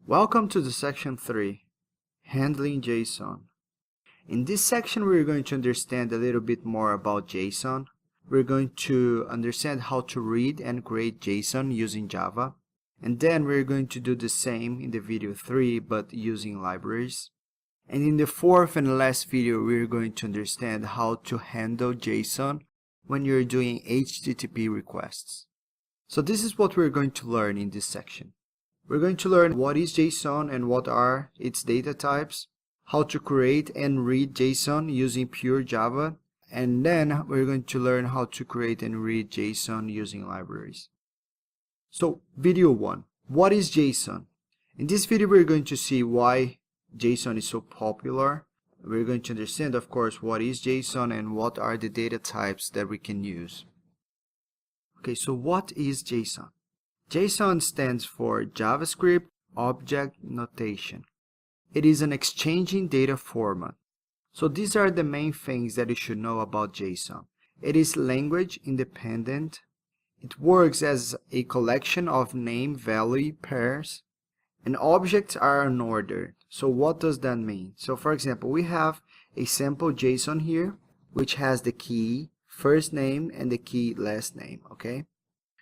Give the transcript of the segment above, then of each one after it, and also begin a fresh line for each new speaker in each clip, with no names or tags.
Welcome to the section 3, Handling JSON. In this section we're going to understand a little bit more about JSON. We're going to understand how to read and create JSON using Java. And then we're going to do the same in the video 3 but using libraries. And in the fourth and last video we're going to understand how to handle JSON when you're doing HTTP requests. So this is what we're going to learn in this section. We're going to learn what is JSON and what are its data types, how to create and read JSON using pure Java, and then we're going to learn how to create and read JSON using libraries. So video 1, what is JSON? In this video we're going to see why JSON is so popular. We're going to understand, of course, what is JSON and what are the data types that we can use. Okay, so what is JSON? JSON stands for JavaScript Object Notation. It is an exchanging data format. So these are the main things that you should know about JSON. It is language independent. It works as a collection of name-value pairs. And objects are unordered. So what does that mean? So for example, we have a sample JSON here, which has the key first name and the key last name, okay?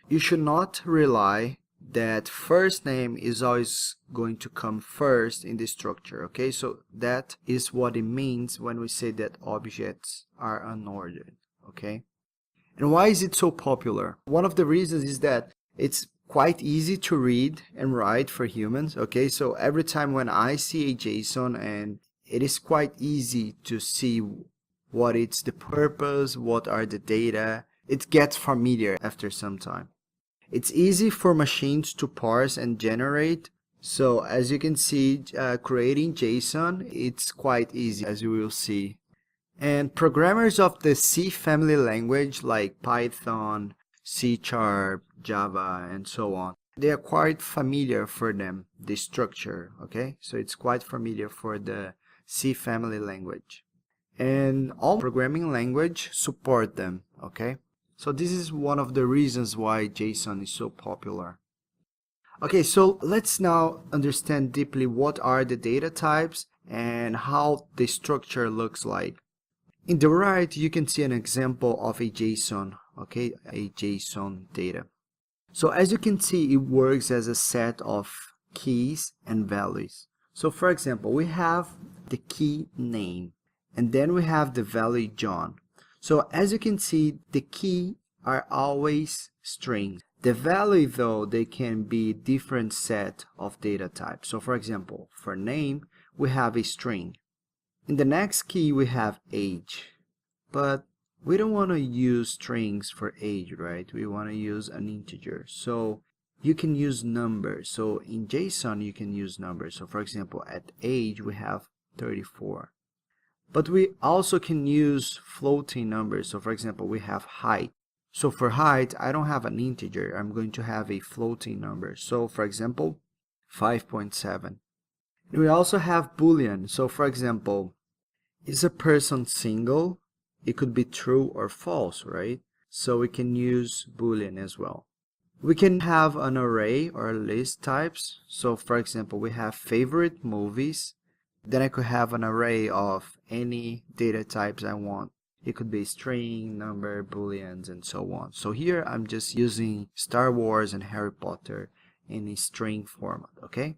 You should not rely that first name is always going to come first in the structure, okay? So that is what it means when we say that objects are unordered, okay? And why is it so popular? One of the reasons is that it's quite easy to read and write for humans, okay? So every time when I see a JSON, and it is quite easy to see what it's the purpose, what are the data, it gets familiar after some time. It's easy for machines to parse and generate. So as you can see, creating JSON, it's quite easy, as you will see. And programmers of the C family language like Python, C#, Java, and so on, they are quite familiar for them, the structure, okay? So it's quite familiar for the C family language. And all programming language support them, okay? So this is one of the reasons why JSON is so popular. Okay, so let's now understand deeply what are the data types and how the structure looks like. In the right, you can see an example of a JSON, okay, a JSON data. So as you can see, it works as a set of keys and values. So for example, we have the key name, and then we have the value John. So as you can see, the key are always strings. The value, though, they can be different set of data types. So for example, for name, we have a string. In the next key, we have age. But we don't want to use strings for age, right? We want to use an integer. So you can use numbers. So in JSON, you can use numbers. So for example, at age, we have 34. But we also can use floating numbers. So for example, we have height. So for height, I don't have an integer. I'm going to have a floating number. So for example, 5.7. We also have Boolean. So for example, is a person single? It could be true or false, right? So we can use Boolean as well. We can have an array or list types. So for example, we have favorite movies. Then I could have an array of any data types I want. It could be string, number, booleans, and so on. So here I'm just using Star Wars and Harry Potter in a string format, okay?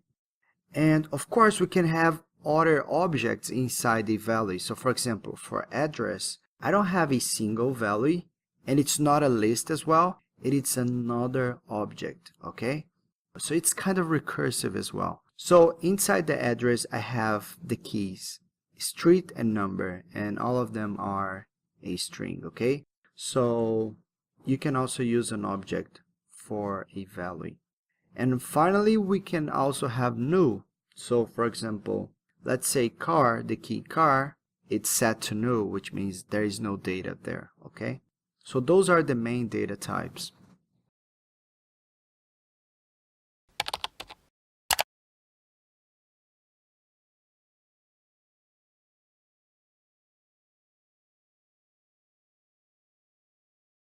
And of course, we can have other objects inside the value. So for example, for address, I don't have a single value, and it's not a list as well. It is another object, okay? So it's kind of recursive as well. So inside the address, I have the keys, street and number, and all of them are a string, okay? So you can also use an object for a value. And finally, we can also have new. So for example, let's say car, the key car, it's set to new, which means there is no data there, okay? So those are the main data types.